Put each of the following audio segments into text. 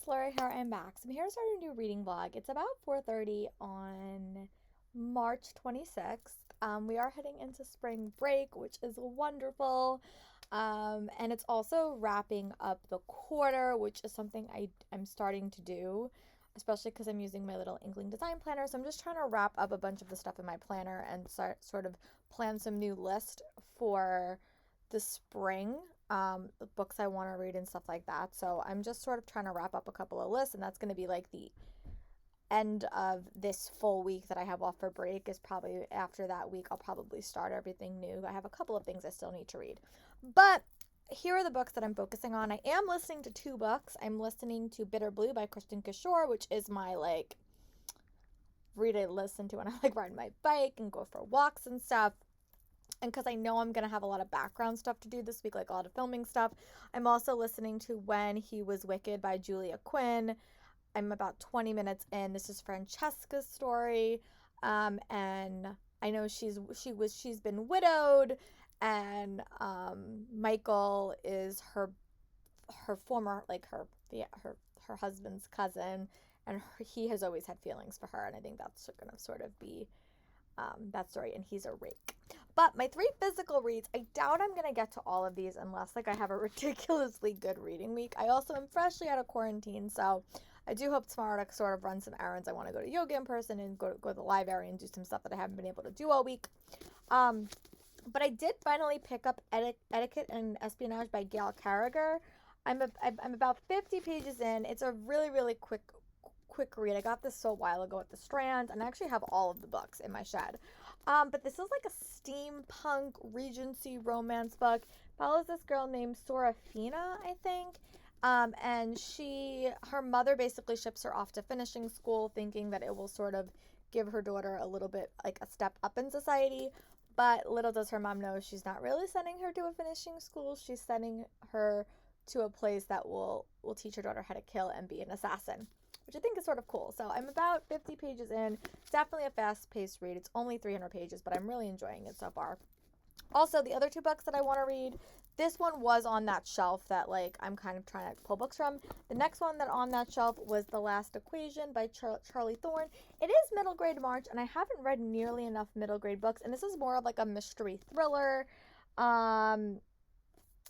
Lori here. I'm back. So I'm here to start a new reading vlog. It's about 4:30 on March 26th. We are heading into spring break, which is wonderful. And it's also wrapping up the quarter, which is something I'm starting to do, especially because I'm using my little Inkling design planner. So I'm just trying to wrap up a bunch of the stuff in my planner and sort of plan some new list for the spring, books I want to read and stuff like that. So I'm just sort of trying to wrap up a couple of lists, and that's going to be like the end of this full week that I have off for break. Is probably after that week I'll probably start everything new. I have a couple of things I still need to read, but here are the books that I'm focusing on. I am listening to two books. I'm listening to Bitter Blue by Kristen Kishore, which is my read I listen to when I ride my bike and go for walks and stuff. And because I know I'm going to have a lot of background stuff to do this week, like a lot of filming stuff. I'm also listening to When He Was Wicked by Julia Quinn. I'm about 20 minutes in. This is Francesca's story. And I know she's been widowed, and Michael is her former, her husband's cousin, and he has always had feelings for her, and I think that's going to sort of be that story, and he's a rake. But my 3 physical reads, I doubt I'm going to get to all of these unless I have a ridiculously good reading week. I also am freshly out of quarantine, so I do hope tomorrow to sort of run some errands. I want to go to yoga in person and go to the library and do some stuff that I haven't been able to do all week. But I did finally pick up Etiquette and Espionage by Gail Carragher. I'm about 50 pages in. It's a really, really quick read. I got this so a while ago at the Strand, and I actually have all of the books in my shed. But this is like a steampunk Regency romance book. Follows this girl named Sorafina, I think. And her mother basically ships her off to finishing school, thinking that it will sort of give her daughter a little bit like a step up in society. But little does her mom know she's not really sending her to a finishing school. She's sending her to a place that will teach her daughter how to kill and be an assassin, which I think is sort of cool. So I'm about 50 pages in. Definitely a fast-paced read. It's only 300 pages, but I'm really enjoying it so far. Also, the other 2 books that I want to read, this one was on that shelf that I'm kind of trying to pull books from. The next one that on that shelf was The Last Equation by Charlie Thorne. It is middle grade March, and I haven't read nearly enough middle grade books, and this is more of like a mystery thriller.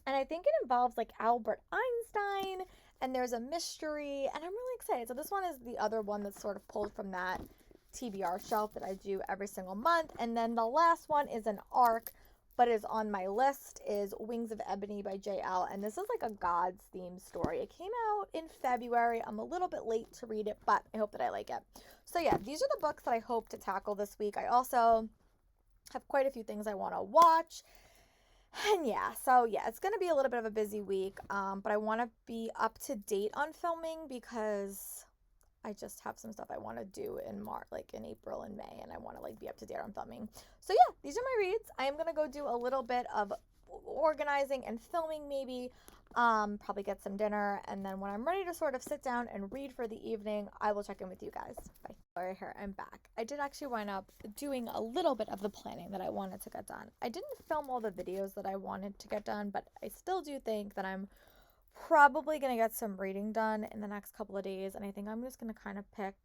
And I think it involves Albert Einstein, and there's a mystery, and I'm really excited. So this one is the other one that's sort of pulled from that TBR shelf that I do every single month. And then the last one is an ARC, but is on my list, is Wings of Ebony by JL. And this is like a God's themed story. It came out in February. I'm a little bit late to read it, but I hope that I like it. So yeah, these are the books that I hope to tackle this week. I also have quite a few things I want to watch. And yeah, so yeah, it's going to be a little bit of a busy week, but I want to be up to date on filming because I just have some stuff I want to do in March, in April and May, and I want to be up to date on filming. So yeah, these are my reads. I am going to go do a little bit of organizing and filming maybe, probably get some dinner, and then when I'm ready to sort of sit down and read for the evening, I will check in with you guys. Bye. Sorry, here, I'm back. I did actually wind up doing a little bit of the planning that I wanted to get done. I didn't film all the videos that I wanted to get done, but I still do think that I'm probably going to get some reading done in the next couple of days, and I think I'm just going to kind of pick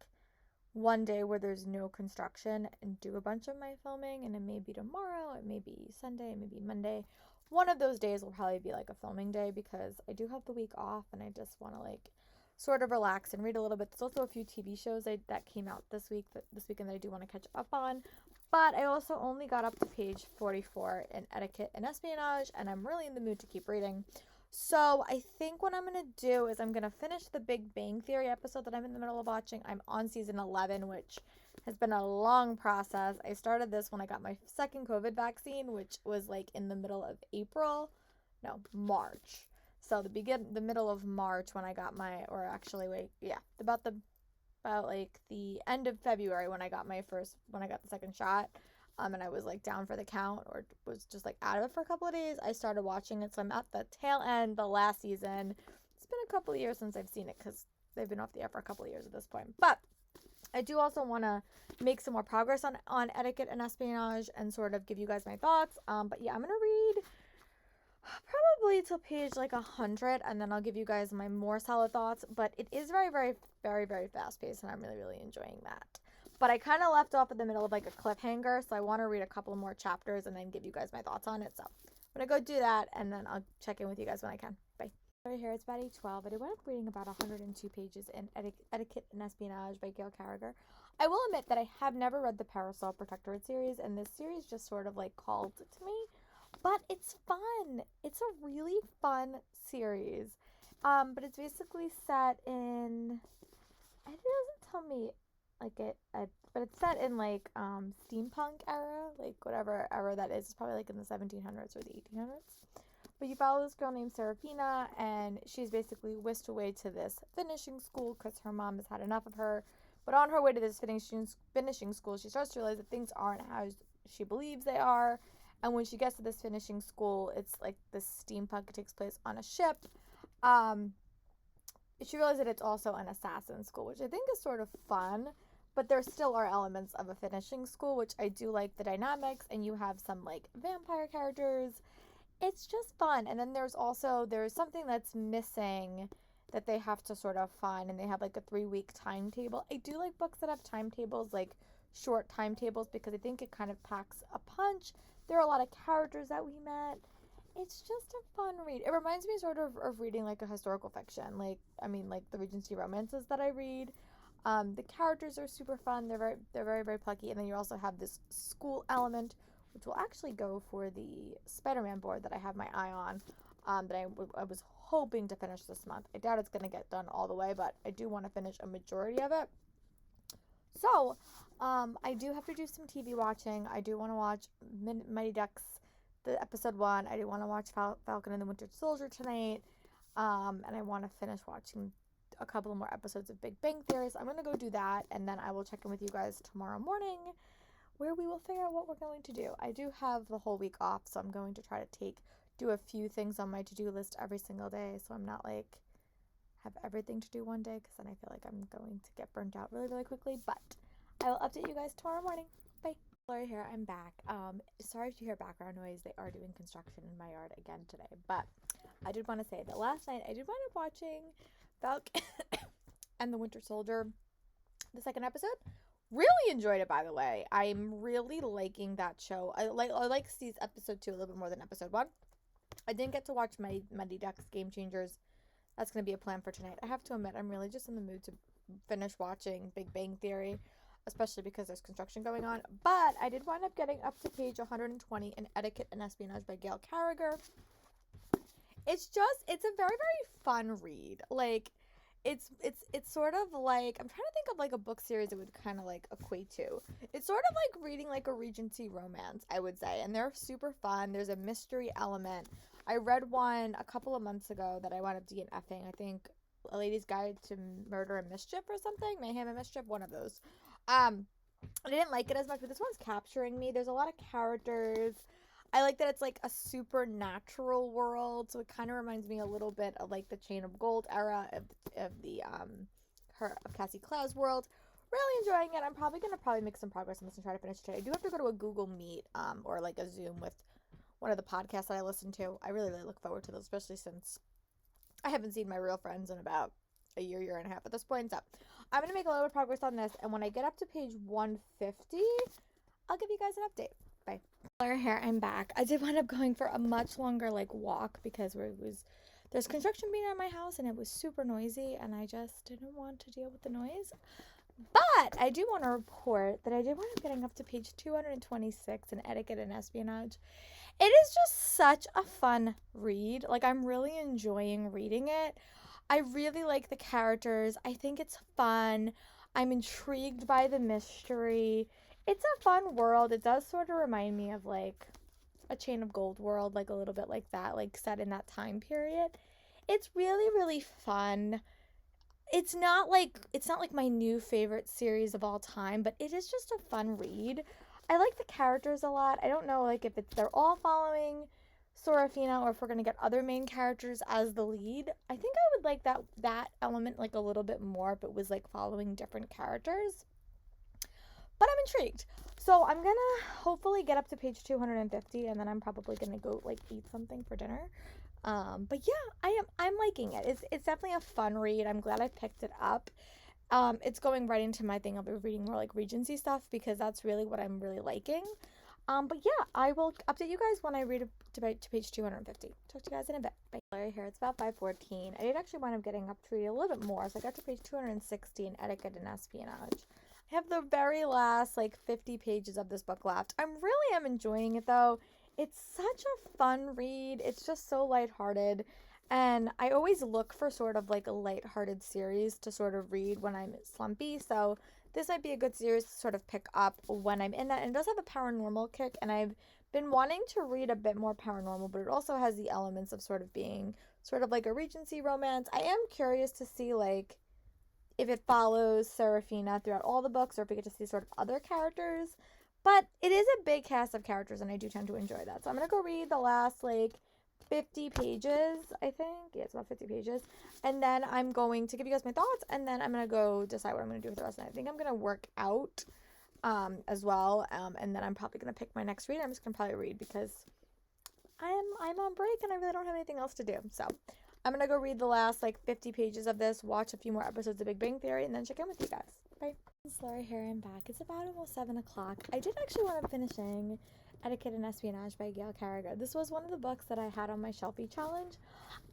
one day where there's no construction and do a bunch of my filming, and it may be tomorrow, it may be Sunday, it may be Monday. One of those days will probably be a filming day because I do have the week off, and I just want to sort of relax and read a little bit. There's also a few TV shows that came out this weekend that I do want to catch up on. But I also only got up to page 44 in Etiquette and Espionage, and I'm really in the mood to keep reading. So I think what I'm going to do is I'm going to finish the Big Bang Theory episode that I'm in the middle of watching. I'm on season 11, which has been a long process. I started this when I got my second COVID vaccine, which was in the middle of March. So the middle of March when I got about the end of February when I got the second shot. And I was down for the count, or was just out of it for a couple of days. I started watching it, so I'm at the tail end, the last season. It's been a couple of years since I've seen it because they've been off the air for a couple of years at this point. But I do also want to make some more progress on Etiquette and Espionage and sort of give you guys my thoughts. But yeah, I'm going to read Probably till page like 100, and then I'll give you guys my more solid thoughts. But it is very, very, very, very fast paced, and I'm really, really enjoying that. But I kind of left off in the middle of like a cliffhanger, so I want to read a couple more chapters and then give you guys my thoughts on it. So I'm gonna go do that, and then I'll check in with you guys when I can. Bye. Right here, it's about 8:12, but I went up reading about 102 pages in Etiquette and Espionage by Gail Carragher. I will admit that I have never read the Parasol Protectorate series, and this series just sort of like called to me. But it's fun. It's a really fun series. But it's basically set in. It doesn't tell me like but it's set in like steampunk era, like whatever era that is. It's probably like in the 1700s or the 1800s. But you follow this girl named Serafina, and she's basically whisked away to this finishing school because her mom has had enough of her. But on her way to this finishing school, she starts to realize that things aren't how she believes they are. And when she gets to this finishing school, it's like this steampunk takes place on a ship. She realizes that it's also an assassin school, which I think is sort of fun. But there still are elements of a finishing school, which I do like the dynamics. And you have some like vampire characters. It's just fun. And then there's something that's missing that they have to sort of find. And they have like a 3-week timetable. I do like books that have timetables, like short timetables, because I think it kind of packs a punch. There are a lot of characters that we met. It's just a fun read. It reminds me sort of reading like a historical fiction. Like the Regency romances that I read. The characters are super fun. They're very, very plucky. And then you also have this school element, which will actually go for the Spider-Man board that I have my eye on. That I was hoping to finish this month. I doubt it's going to get done all the way, but I do want to finish a majority of it. So, I do have to do some TV watching. I do want to watch Mighty Ducks, the episode 1. I do want to watch Falcon and the Winter Soldier tonight. And I want to finish watching a couple more episodes of Big Bang Theory. So I'm going to go do that, and then I will check in with you guys tomorrow morning, where we will figure out what we're going to do. I do have the whole week off, so I'm going to try to do a few things on my to-do list every single day, so I'm not like have everything to do one day, because then I feel like I'm going to get burnt out really, really quickly. But I will update you guys tomorrow morning. Bye. Laura here. I'm back. Sorry if you hear background noise. They are doing construction in my yard again today. But I did want to say that last night I did wind up watching Falcon and the Winter Soldier, the second episode. Really enjoyed it, by the way. I'm really liking that show. I like episode 2 a little bit more than episode 1. I didn't get to watch Mighty Ducks Game Changers. That's going to be a plan for tonight. I have to admit, I'm really just in the mood to finish watching Big Bang Theory, especially because there's construction going on. But I did wind up getting up to page 120 in Etiquette and Espionage by Gail Carragher. It's a very, very fun read. Like, it's sort of like, I'm trying to think of like a book series it would kind of like equate to. It's sort of like reading like a Regency romance, I would say. And they're super fun. There's a mystery element. I read one a couple of months ago that I wound up DNFing. I think A Lady's Guide to Murder and Mischief or something. Mayhem and Mischief, one of those. I didn't like it as much, but this one's capturing me. There's a lot of characters. I like that it's like a supernatural world, so it kind of reminds me a little bit of like the Chain of Gold era of Cassie Clow's world. Really enjoying it. I'm probably gonna make some progress on this and try to finish it today. I do have to go to a Google Meet or like a Zoom with one of the podcasts that I listen to. I really, really look forward to those, especially since I haven't seen my real friends in about a year and a half at this point. So I'm going to make a little bit of progress on this, and when I get up to page 150, I'll give you guys an update. Bye. Laura here, I'm back. I did wind up going for a much longer like walk because there's construction being at my house, and it was super noisy, and I just didn't want to deal with the noise. But I do want to report that I did wind up getting up to page 226 in Etiquette and Espionage. It is just such a fun read. Like, I'm really enjoying reading it. I really like the characters. I think it's fun. I'm intrigued by the mystery. It's a fun world. It does sort of remind me of like a Chain of Gold world, like a little bit like that, like set in that time period. It's really, really fun. It's not like my new favorite series of all time, but it is just a fun read. I like the characters a lot. I don't know like if they're all following Serafina or if we're going to get other main characters as the lead. I think I would like that element like a little bit more if it was like following different characters. But I'm intrigued. So I'm gonna hopefully get up to page 250, and then I'm probably gonna go like eat something for dinner. But yeah, I'm liking it. It's definitely a fun read. I'm glad I picked it up. It's going right into my thing. I'll be reading more like Regency stuff because that's really what I'm really liking. But yeah, I will update you guys when I read to page 250. Talk to you guys in a bit. Bye. Larry here. It's about 5:14. I did actually wind up getting up to read a little bit more, so I got to page 260 in Etiquette and Espionage. I have the very last like 50 pages of this book left. I'm enjoying it though. It's such a fun read. It's just so lighthearted. And I always look for sort of like a lighthearted series to sort of read when I'm slumpy. So this might be a good series to sort of pick up when I'm in that. And it does have a paranormal kick, and I've been wanting to read a bit more paranormal, but it also has the elements of sort of being sort of like a Regency romance. I am curious to see like if it follows Serafina throughout all the books or if we get to see sort of other characters. But it is a big cast of characters, and I do tend to enjoy that. So I'm going to go read the last like 50 pages, I think. Yeah, it's about 50 pages. And then I'm going to give you guys my thoughts, and then I'm going to go decide what I'm going to do with the rest of the night. I think I'm going to work out as well, and then I'm probably going to pick my next read. I'm just going to probably read because I'm on break and I really don't have anything else to do. So I'm going to go read the last like 50 pages of this, watch a few more episodes of Big Bang Theory, and then check in with you guys. Bye. It's Laura here. I'm back. It's about almost 7 o'clock. I did actually want to finishing Etiquette and Espionage by Gail Carragher. This was one of the books that I had on my Shelfie challenge.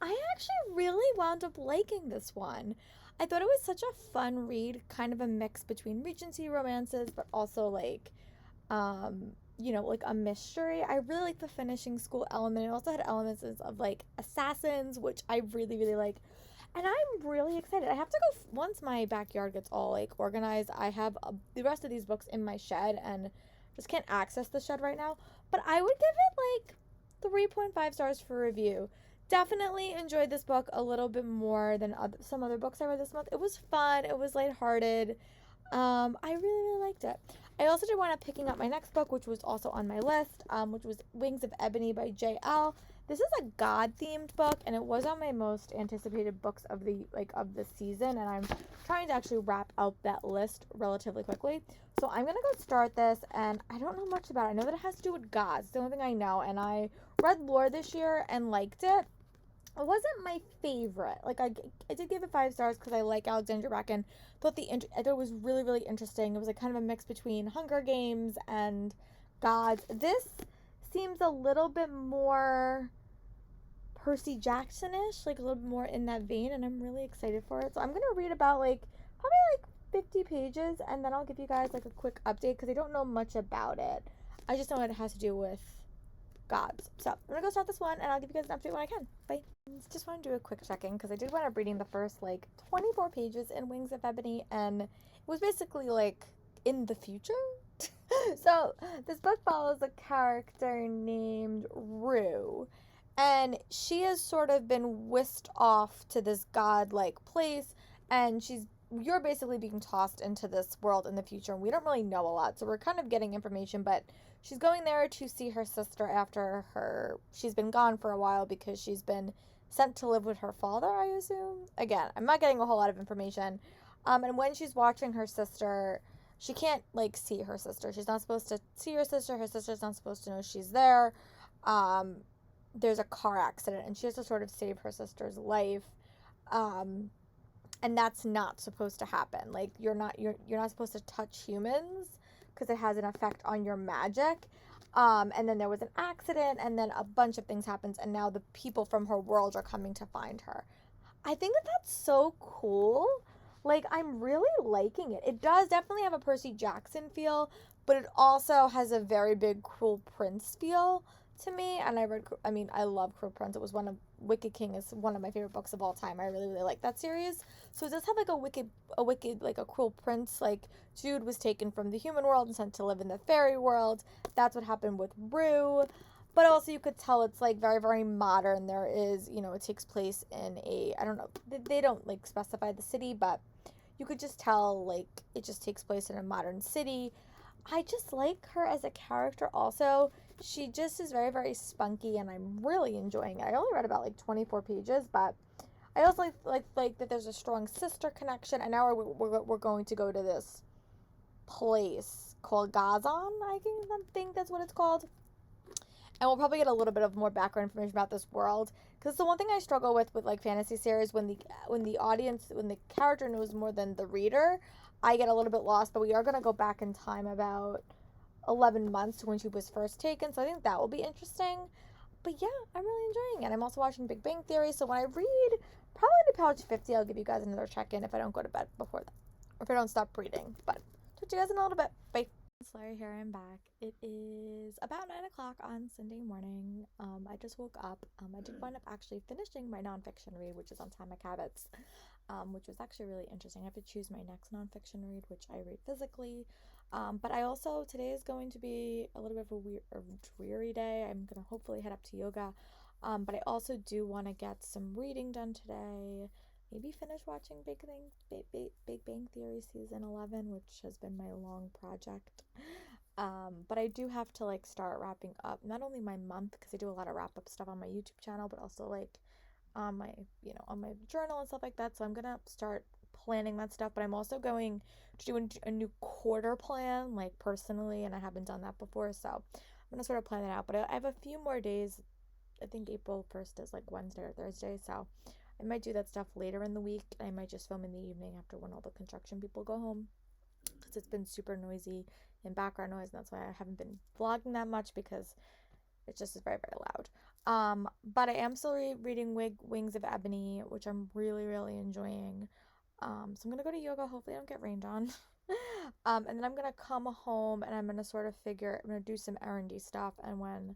I actually really wound up liking this one. I thought it was such a fun read, kind of a mix between Regency romances, but also like, like a mystery. I really like the finishing school element. It also had elements of like assassins, which I really, really like. And I'm really excited. I have to go, once my backyard gets all like organized, I have the rest of these books in my shed and just can't access the shed right now. But I would give it like 3.5 stars for review. Definitely enjoyed this book a little bit more than some other books I read this month. It was fun. It was lighthearted. I really, really liked it. I also did wind up picking up my next book, which was also on my list, which was Wings of Ebony by J.L. This is a God-themed book, and it was on my most anticipated books of the season, and I'm trying to actually wrap out that list relatively quickly. So I'm going to go start this, and I don't know much about it. I know that it has to do with gods. It's the only thing I know, and I read Lore this year and liked it. It wasn't my favorite. Like, I did give it 5 stars because I like Alexandra Bracken. I thought it was really, really interesting. It was like kind of a mix between Hunger Games and gods. This seems a little bit more Percy Jackson-ish, like a little bit more in that vein, and I'm really excited for it. So I'm going to read about probably 50 pages, and then I'll give you guys like a quick update because I don't know much about it. I just know what it has to do with gods. So I'm going to go start this one, and I'll give you guys an update when I can. Bye. Just want to do a quick check-in because I did wind up reading the first 24 pages in Wings of Ebony, and it was basically in the future. So this book follows a character named Rue, and she has sort of been whisked off to this god-like place, and you're basically being tossed into this world in the future, and we don't really know a lot, so we're kind of getting information, but she's going there to see her sister after she's been gone for a while because she's been sent to live with her father, I assume. Again, I'm not getting a whole lot of information. And when she's watching her sister, she can't see her sister. She's not supposed to see her sister. Her sister's not supposed to know she's there. There's a car accident, and she has to sort of save her sister's life. And that's not supposed to happen. You're not supposed to touch humans because it has an effect on your magic. And then there was an accident, and then a bunch of things happens, and now the people from her world are coming to find her. I think that's so cool. I'm really liking it. It does definitely have a Percy Jackson feel, but it also has a very big Cruel Prince feel to me. And I love Cruel Prince. It was Wicked King is one of my favorite books of all time. I really, really like that series. So it does have a Cruel Prince. Jude was taken from the human world and sent to live in the fairy world. That's what happened with Rue. But also you could tell it's very, very modern. There is, it takes place in I don't know, they don't specify the city, but you could just tell it just takes place in a modern city. I just like her as a character also. She just is very, very spunky, and I'm really enjoying it. I only read about 24 pages, but I also like that there's a strong sister connection, and now we're going to go to this place called Gazan, I think that's what it's called. And we'll probably get a little bit of more background information about this world, because the one thing I struggle with like fantasy series, when the character knows more than the reader, I get a little bit lost. But we are going to go back in time about 11 months to when she was first taken, so I think that will be interesting. But yeah, I'm really enjoying it. I'm also watching Big Bang Theory, so when I read probably to page 50, I'll give you guys another check-in if I don't go to bed before that, or if I don't stop reading. But talk to you guys in a little bit. Bye. Larry here, I'm back. It is about 9 o'clock on Sunday morning. I just woke up. I did wind up actually finishing my nonfiction read, which is on Atomic Habits, which was actually really interesting. I have to choose my next nonfiction read, which I read physically. But I also, today is going to be a little bit of a dreary day. I'm going to hopefully head up to yoga. But I also do want to get some reading done today. Maybe finish watching Big Bang Theory season 11, which has been my long project. But I do have to like start wrapping up not only my month, because I do a lot of wrap up stuff on my YouTube channel, but also like on my journal and stuff like that. So I'm gonna start planning that stuff. But I'm also going to do a new quarter plan, like personally, and I haven't done that before, so I'm gonna sort of plan that out. But I have a few more days. I think April 1st is like Wednesday or Thursday, so I might do that stuff later in the week. I might just film in the evening after when all the construction people go home, because it's been super noisy and background noise, and that's why I haven't been vlogging that much, because it just is very, very loud. But I am still reading Wings of Ebony, which I'm really, really enjoying. So I'm going to go to yoga. Hopefully I don't get rained on. And then I'm going to come home and I'm going to sort of I'm going to do some errandy stuff. And when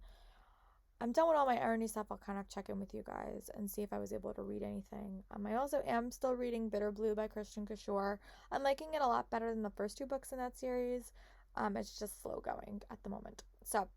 I'm done with all my errandy stuff, I'll kind of check in with you guys and see if I was able to read anything. I also am still reading Bitter Blue by Christian Kishore. I'm liking it a lot better than the first 2 books in that series. It's just slow going at the moment. So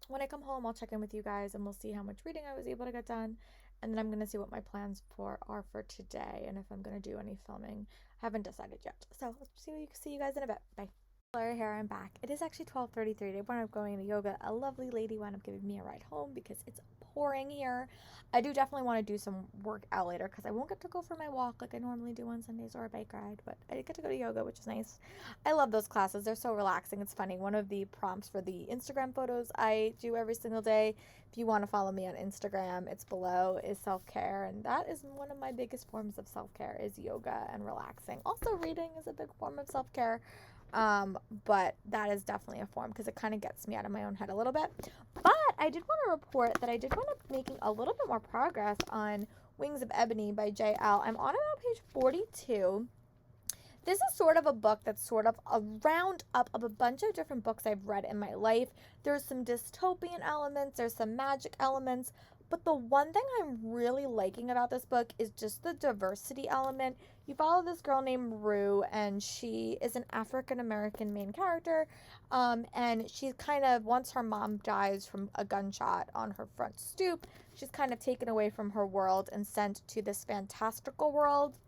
when I come home, I'll check in with you guys and we'll see how much reading I was able to get done. And then I'm going to see what my plans are for today, and if I'm going to do any filming. I haven't decided yet. So let's see you guys in a bit. Bye. Hello, here I'm back. It is actually 12:33. Today when I'm going to yoga, a lovely lady wound up giving me a ride home because it's pouring here. I do definitely want to do some work out later, because I won't get to go for my walk like I normally do on Sundays, or a bike ride, but I did get to go to yoga, which is nice. I love those classes. They're so relaxing. It's funny. One of the prompts for the Instagram photos I do every single day, if you want to follow me on Instagram, it's below, is self-care, and that is one of my biggest forms of self-care, is yoga and relaxing. Also, reading is a big form of self-care. But that is definitely a form, because it kind of gets me out of my own head a little bit. But I did want to report that I did wind up making a little bit more progress on Wings of Ebony by J.L. I'm on about page 42. This is sort of a book that's sort of a roundup of a bunch of different books I've read in my life. There's some dystopian elements, there's some magic elements, but the one thing I'm really liking about this book is just the diversity element. You follow this girl named Rue, and she is an African-American main character, and she's kind of, once her mom dies from a gunshot on her front stoop, she's kind of taken away from her world and sent to this fantastical world.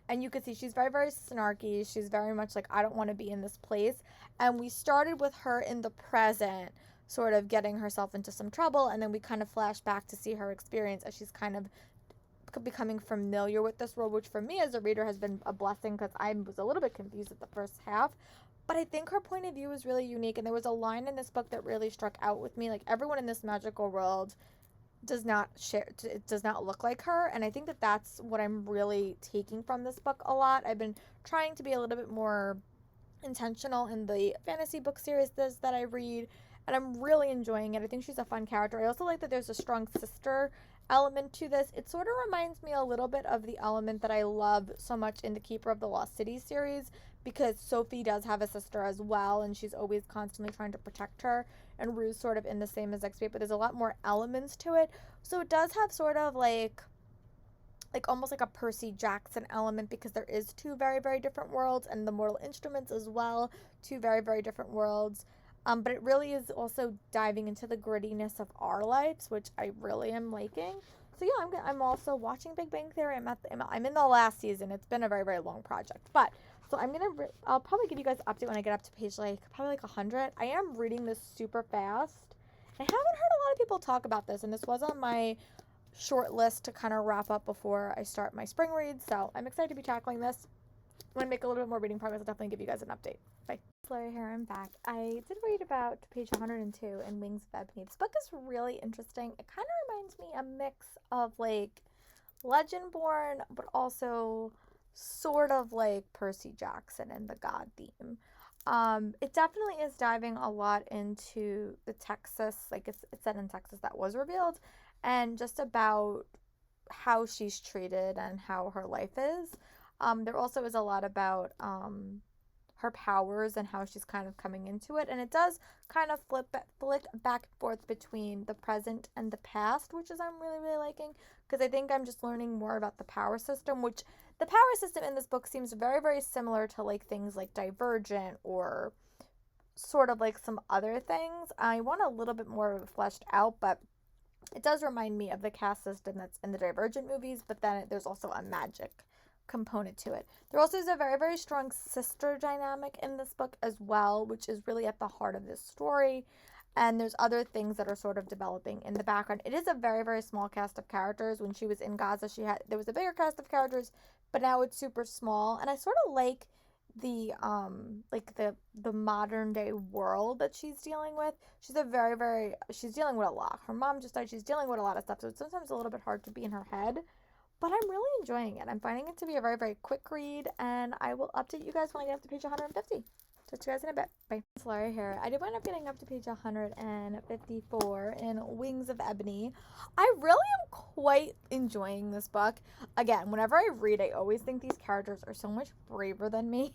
And you can see she's very, very snarky. She's very much like, I don't want to be in this place. And we started with her in the present, sort of getting herself into some trouble, and then we kind of flash back to see her experience as she's kind of becoming familiar with this world, which for me as a reader has been a blessing, because I was a little bit confused at the first half. But I think her point of view is really unique, and there was a line in this book that really struck out with me. Like, everyone in this magical world does not look like her, and I think that that's what I'm really taking from this book a lot. I've been trying to be a little bit more intentional in the fantasy book series that I read, and I'm really enjoying it. I think she's a fun character. I also like that there's a strong sister element to this. It sort of reminds me a little bit of the element that I love so much in the Keeper of the Lost City series, because Sophie does have a sister as well, and she's always constantly trying to protect her, and Rue's sort of in the same exact space, but there's a lot more elements to it. So it does have sort of like almost like a Percy Jackson element, because there is 2 very, very different worlds, and the Mortal Instruments as well, 2 very, very different worlds. But it really is also diving into the grittiness of our lives, which I really am liking. So yeah, I'm also watching Big Bang Theory. I'm in the last season. It's been a very, very long project, but so I'll probably give you guys an update when I get up to page probably 100. I am reading this super fast. I haven't heard a lot of people talk about this, and this was on my short list to kind of wrap up before I start my spring reads. So I'm excited to be tackling this. when I make a little bit more reading progress, I'll definitely give you guys an update. Bye. Flurry here, I'm back. I did read about page 102 in Wings of Ebony. This book is really interesting. It kind of reminds me a mix of like Legendborn, but also sort of like Percy Jackson and the God theme. It definitely is diving a lot into the Texas, like it's set in Texas that was revealed, and just about how she's treated and how her life is. There also is a lot about her powers and how she's kind of coming into it, and it does kind of flick back and forth between the present and the past, which is I'm really liking, because I think I'm just learning more about the power system, which the power system in this book seems very similar to like things like Divergent or sort of like some other things. I want a little bit more fleshed out, but it does remind me of the caste system that's in the Divergent movies, but then there's also a magic component to it. There also is a very strong sister dynamic in this book as well, which is really at the heart of this story. And there's other things that are sort of developing in the background. It is a very small cast of characters. When she was in Gaza, there was a bigger cast of characters, but now it's super small. And I sort of like the modern day world that she's dealing with. She's she's dealing with a lot. Her mom just died. She's dealing with a lot of stuff, so it's sometimes a little bit hard to be in her head. But I'm really enjoying it. I'm finding it to be a very quick read, and I will update you guys when I get up to page 150. Talk to you guys in a bit. Bye. It's Laura here. I did wind up getting up to page 154 in Wings of Ebony. I really am quite enjoying this book. Again, whenever I read, I always think these characters are so much braver than me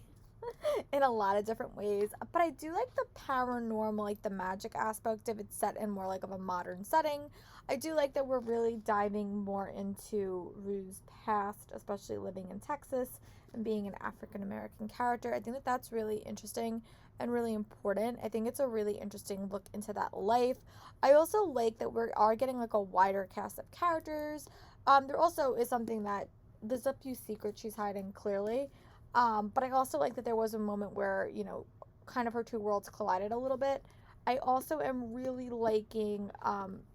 in a lot of different ways. But I do like the paranormal, like the magic aspect of it set in more like of a modern setting. I do like that we're really diving more into Rue's past, especially living in Texas and being an African American character. I think that that's really interesting and really important. I think it's a really interesting look into that life. I also like that we are getting like a wider cast of characters. There also is something that there's a few secrets she's hiding clearly. But I also like that there was a moment where, you know, kind of her two worlds collided a little bit. I also am really liking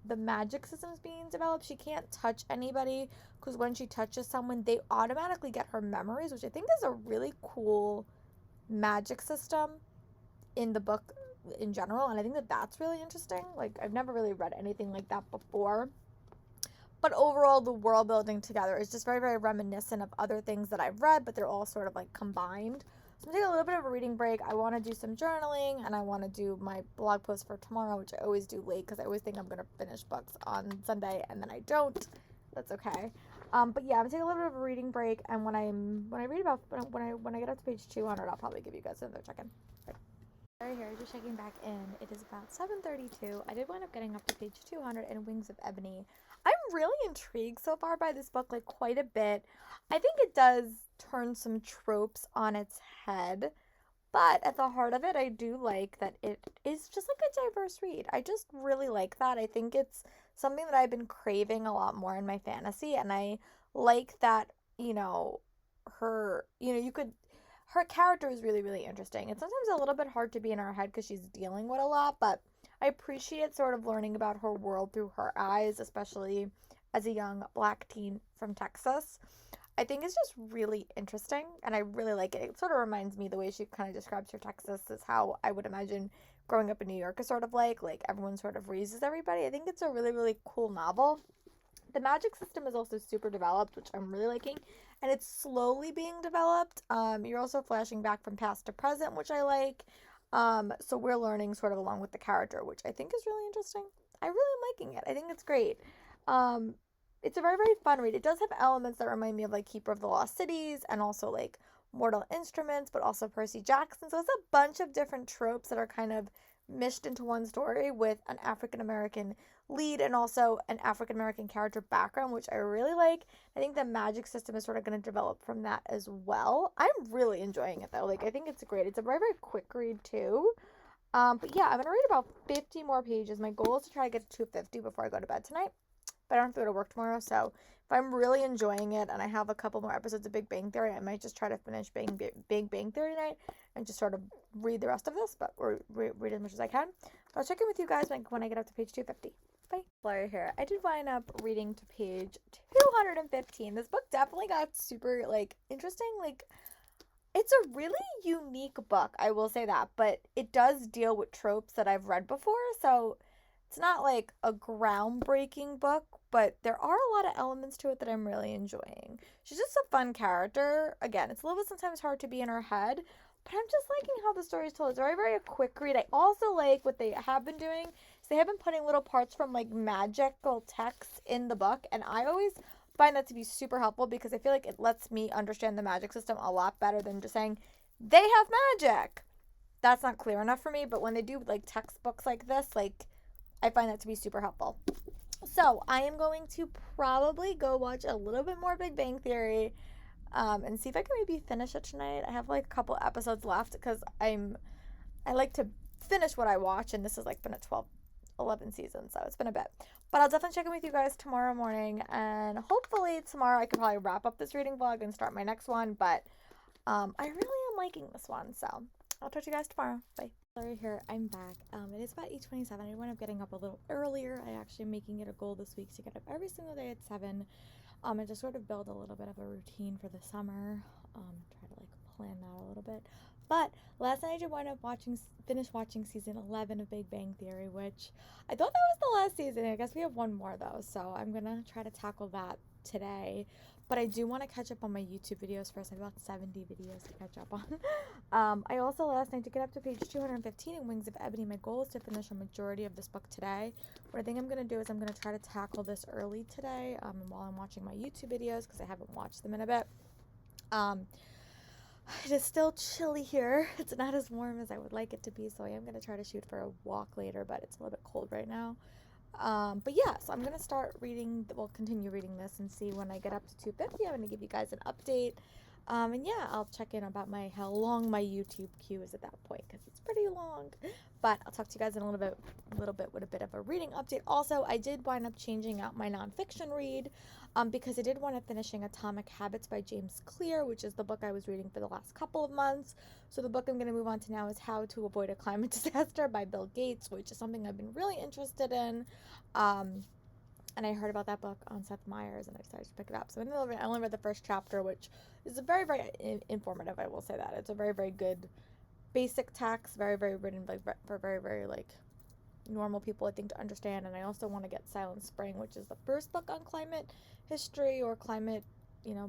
the magic systems being developed. She can't touch anybody because when she touches someone, they automatically get her memories, which I think is a really cool magic system in the book in general. And I think that that's really interesting. Like, I've never really read anything like that before. But overall, the world building together is just very reminiscent of other things that I've read, but they're all sort of like combined. So I'm taking a little bit of a reading break. I want to do some journaling, and I want to do my blog post for tomorrow, which I always do late because I always think I'm going to finish books on Sunday, and then I don't. That's okay. But yeah, I'm taking a little bit of a reading break, and when I get up to page 200, I'll probably give you guys another check-in. Right here, just checking back in. It is about 7:32. I did wind up getting up to page 200 in Wings of Ebony. I'm really intrigued so far by this book, like quite a bit. I think it does turn some tropes on its head, but at the heart of it, I do like that it is just like a diverse read. I just really like that. I think it's something that I've been craving a lot more in my fantasy, and I like that, you know, her character is really interesting. It's sometimes a little bit hard to be in her head because she's dealing with a lot, but I appreciate sort of learning about her world through her eyes, especially as a young black teen from Texas. I think it's just really interesting, and I really like it. It sort of reminds me, the way she kind of describes her Texas is how I would imagine growing up in New York is sort of like everyone sort of raises everybody. I think it's a really cool novel. The magic system is also super developed, which I'm really liking, and it's slowly being developed. You're also flashing back from past to present, which I like. So we're learning sort of along with the character, which I think is really interesting. I really am liking it. I think it's great. It's a very fun read. It does have elements that remind me of like Keeper of the Lost Cities and also like Mortal Instruments, but also Percy Jackson. So it's a bunch of different tropes that are kind of meshed into one story with an African American lead and also an African American character background, which I really like. I think the magic system is sort of going to develop from that as well. I'm really enjoying it though. Like, I think it's great. It's a very quick read too. But yeah, I'm going to read about 50 more pages. My goal is to try to get to 250 before I go to bed tonight. But I don't have to go to work tomorrow, so if I'm really enjoying it and I have a couple more episodes of Big Bang Theory, I might just try to finish Big Bang Theory tonight and just sort of read the rest of this, or read as much as I can. But I'll check in with you guys when I get up to page 250. Bye. Flyer here. I did wind up reading to page 215. This book definitely got super, like, interesting. Like, It's a really unique book, I will say that, but it does deal with tropes that I've read before, so it's not like a groundbreaking book, but there are a lot of elements to it that I'm really enjoying. She's just a fun character. Again, it's a little bit sometimes hard to be in her head, but I'm just liking how the story is told. It's very, very a quick read. I also like what they have been doing. So they have been putting little parts from like magical texts in the book, and I always find that to be super helpful because I feel like it lets me understand the magic system a lot better than just saying they have magic. That's not clear enough for me, but when they do like textbooks like this, like I find that to be super helpful. So I am going to probably go watch a little bit more Big Bang Theory, and see if I can maybe finish it tonight. I have like a couple episodes left because I like to finish what I watch, and this has like been a 11 seasons, so it's been a bit. But I'll definitely check in with you guys tomorrow morning, and hopefully tomorrow I can probably wrap up this reading vlog and start my next one. But I really am liking this one, so I'll talk to you guys tomorrow. Bye. Sorry, here I'm back. It is about 8:27. I wound up getting up a little earlier. I actually am making it a goal this week to get up every single day at 7. And just sort of build a little bit of a routine for the summer. Try to like plan that a little bit. But last night I did wind up finish watching season 11 of Big Bang Theory, which I thought that was the last season. I guess we have one more though, so I'm gonna try to tackle that today. But I do want to catch up on my YouTube videos first. I have about 70 videos to catch up on. I also last night to get up to page 215 in Wings of Ebony. My goal is to finish a majority of this book today. What I think I'm going to do is I'm going to try to tackle this early today while I'm watching my YouTube videos because I haven't watched them in a bit. It is still chilly here. It's not as warm as I would like it to be, so I am going to try to shoot for a walk later, but it's a little bit cold right now. But yeah, so I'm going to start reading, we'll continue reading this and see when I get up to 250. I'm going to give you guys an update. And yeah, I'll check in about how long my YouTube queue is at that point because it's pretty long. But I'll talk to you guys in a little bit with a bit of a reading update. Also, I did wind up changing out my nonfiction read because I did wind up finishing Atomic Habits by James Clear, which is the book I was reading for the last couple of months. So the book I'm going to move on to now is How to Avoid a Climate Disaster by Bill Gates, which is something I've been really interested in. And I heard about that book on Seth Meyers, and I decided to pick it up. So I only read the first chapter, which is very, very informative, I will say that. It's a very, very good basic text, very, very written for very, very, like, normal people, I think, to understand. And I also want to get Silent Spring, which is the first book on climate history or climate,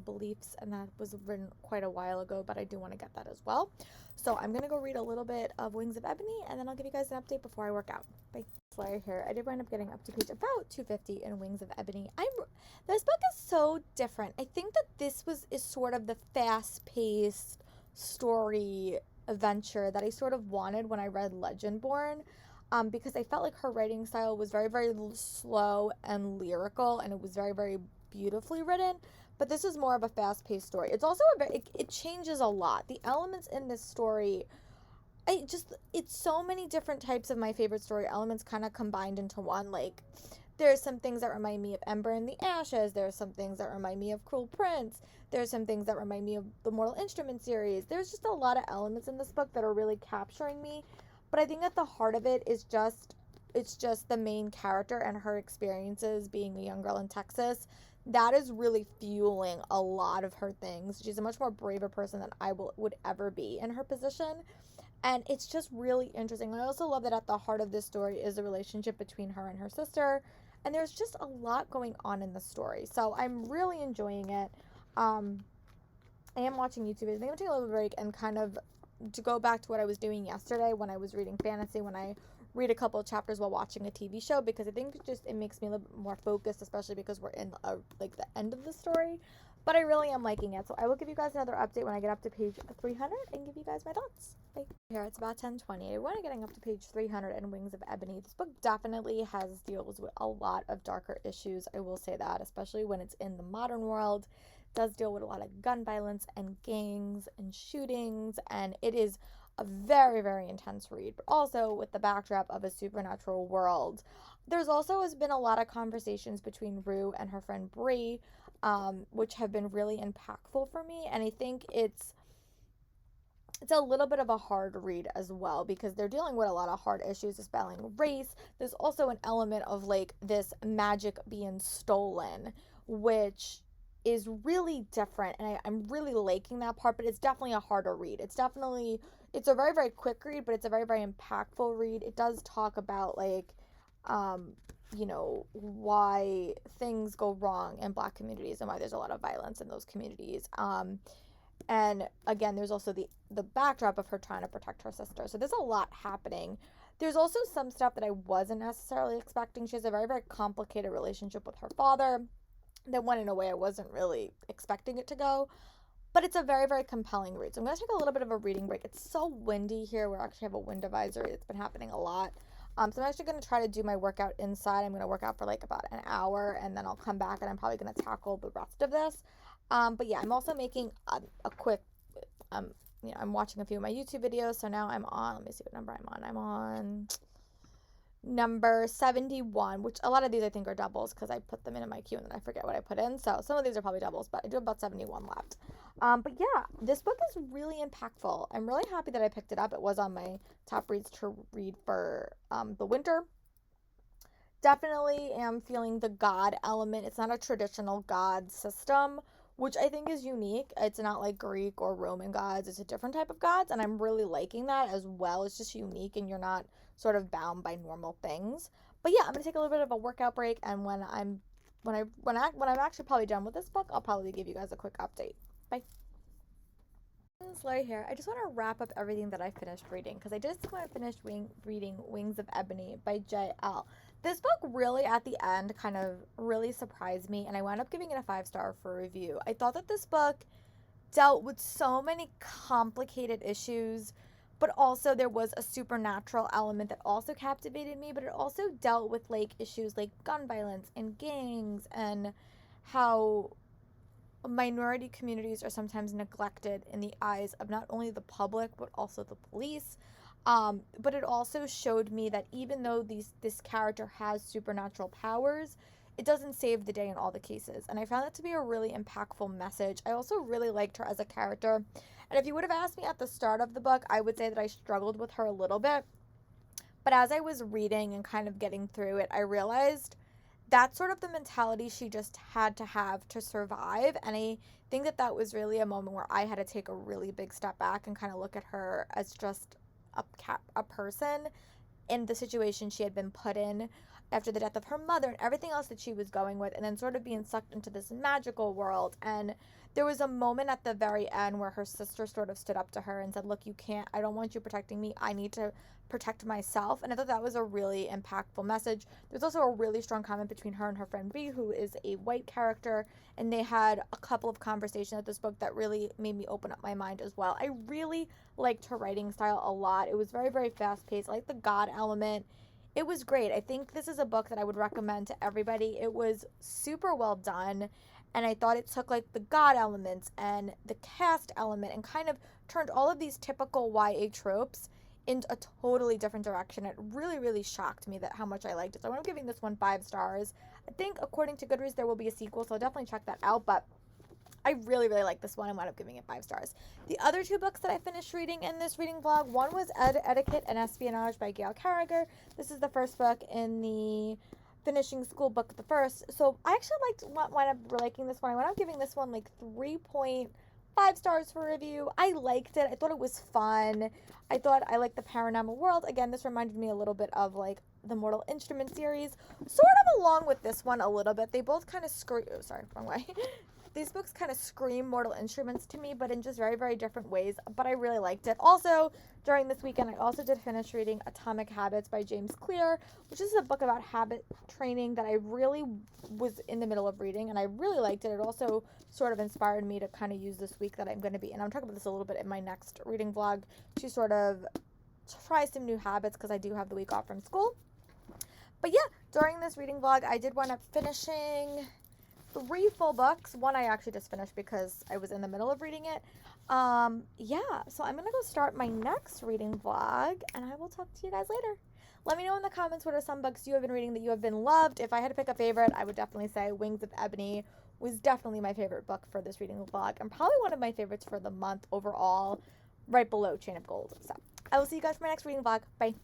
beliefs, and that was written quite a while ago, but I do want to get that as well. So I'm going to go read a little bit of Wings of Ebony, and then I'll give you guys an update before I work out. Bye. Slayer here. I did wind up getting up to page about 250 in Wings of Ebony. This book is so different. I think that this is sort of the fast-paced story adventure that I sort of wanted when I read Legendborn, because I felt like her writing style was very, very slow and lyrical, and it was very, very beautifully written. But this is more of a fast-paced story. It's also it changes a lot. The elements in this story, it's so many different types of my favorite story elements kind of combined into one. Like, there's some things that remind me of Ember and the Ashes. There's some things that remind me of Cruel Prince. There's some things that remind me of the Mortal Instruments series. There's just a lot of elements in this book that are really capturing me. But I think at the heart of it is it's just the main character and her experiences being a young girl in Texas. That is really fueling a lot of her things. She's a much more braver person than I would ever be in her position. And it's just really interesting. I also love that at the heart of this story is the relationship between her and her sister. And there's just a lot going on in the story. So I'm really enjoying it. I am watching YouTube videos. I'm going to take a little break and kind of to go back to what I was doing yesterday when I was reading fantasy, when I read a couple of chapters while watching a TV show, because I think it makes me a little bit more focused, especially because we're in the end of the story. But I really am liking it. So I will give you guys another update when I get up to page 300 and give you guys my thoughts. Bye. Here, it's about 10:20. When I'm getting up to page 300 in Wings of Ebony, this book definitely deals with a lot of darker issues. I will say that, especially when it's in the modern world. It does deal with a lot of gun violence and gangs and shootings, and it is a very, very intense read, but also with the backdrop of a supernatural world. There's also has been a lot of conversations between Rue and her friend Bree, which have been really impactful for me, and I think it's a little bit of a hard read as well because they're dealing with a lot of hard issues, especially race. There's also an element of like this magic being stolen, which is really different, and I'm really liking that part, but it's definitely a harder read. It's a very, very quick read, but it's a very, very impactful read. It does talk about, like, um, why things go wrong in Black communities and why there's a lot of violence in those communities. And again, there's also the backdrop of her trying to protect her sister. So there's a lot happening. There's also some stuff that I wasn't necessarily expecting. She has a very, very complicated relationship with her father that went in a way I wasn't really expecting it to go. But it's a very, very compelling read. So I'm going to take a little bit of a reading break. It's so windy here. We actually have a wind advisory. It's been happening a lot. So I'm actually going to try to do my workout inside. I'm going to work out for like about an hour, and then I'll come back and I'm probably going to tackle the rest of this. But yeah, I'm also making a quick, I'm watching a few of my YouTube videos. So now I'm on, let me see what number I'm on. I'm on number 71, which a lot of these I think are doubles because I put them in my queue and then I forget what I put in. So some of these are probably doubles, but I do have about 71 left. But yeah, this book is really impactful. I'm really happy that I picked it up. It was on my top reads to read for the winter. Definitely am feeling the God element. It's not a traditional God system, which I think is unique. It's not like Greek or Roman gods. It's a different type of gods, and I'm really liking that as well. It's just unique, and you're not sort of bound by normal things. But yeah, I'm gonna take a little bit of a workout break, and when I'm actually probably done with this book, I'll probably give you guys a quick update. Bye. Slay here. I just want to wrap up everything that I finished reading because I just want to finish reading Wings of Ebony by J.L. This book really at the end kind of really surprised me, and I wound up giving it a 5-star for review. I thought that this book dealt with so many complicated issues, but also there was a supernatural element that also captivated me, but it also dealt with like issues like gun violence and gangs and how minority communities are sometimes neglected in the eyes of not only the public but also the police. But it also showed me that even though this character has supernatural powers, it doesn't save the day in all the cases. And I found that to be a really impactful message. I also really liked her as a character. And if you would have asked me at the start of the book, I would say that I struggled with her a little bit. But as I was reading and kind of getting through it, I realized that's sort of the mentality she just had to have to survive. And I think that that was really a moment where I had to take a really big step back and kind of look at her as just a person in the situation she had been put in after the death of her mother and everything else that she was going with, and then sort of being sucked into this magical world. And there was a moment at the very end where her sister sort of stood up to her and said, look, I don't want you protecting me. I need to protect myself. And I thought that was a really impactful message. There's also a really strong comment between her and her friend B, who is a white character, and they had a couple of conversations at this book that really made me open up my mind as well. I really liked her writing style a lot. It was very, very fast paced. I like the God element. It was great. I think this is a book that I would recommend to everybody. It was super well done, and I thought it took like the God elements and the cast element and kind of turned all of these typical YA tropes in a totally different direction. It really, really shocked me that how much I liked it. So I'm giving this one 5 stars. I think according to Goodreads there will be a sequel, so I'll definitely check that out. But I really, really like this one and wound up giving it 5 stars. The other 2 books that I finished reading in this reading vlog, one was Etiquette and Espionage by Gail Carragher. This is the first book in the finishing school book, the first. So I actually wound up liking this one. I wound up giving this one like 3.5 stars for review. I liked it. I thought it was fun. I thought I liked the paranormal world. Again, this reminded me a little bit of like the Mortal Instruments series, sort of along with this one a little bit. They both kind of wrong way. These books kind of scream Mortal Instruments to me, but in just very, very different ways. But I really liked it. Also, during this weekend, I also did finish reading Atomic Habits by James Clear, which is a book about habit training that I really was in the middle of reading, and I really liked it. It also sort of inspired me to kind of use this week that I'm going to be, and I'm talking about this a little bit in my next reading vlog, to sort of try some new habits because I do have the week off from school. But yeah, during this reading vlog, I did wind up finishing 3 full books. One I actually just finished because I was in the middle of reading it. Yeah, so I'm gonna go start my next reading vlog, and I will talk to you guys later. Let me know in the comments what are some books you have been reading that you have been loved. If I had to pick a favorite, I would definitely say Wings of Ebony was definitely my favorite book for this reading vlog, and probably one of my favorites for the month overall, right below Chain of Gold. So I will see you guys for my next reading vlog. Bye.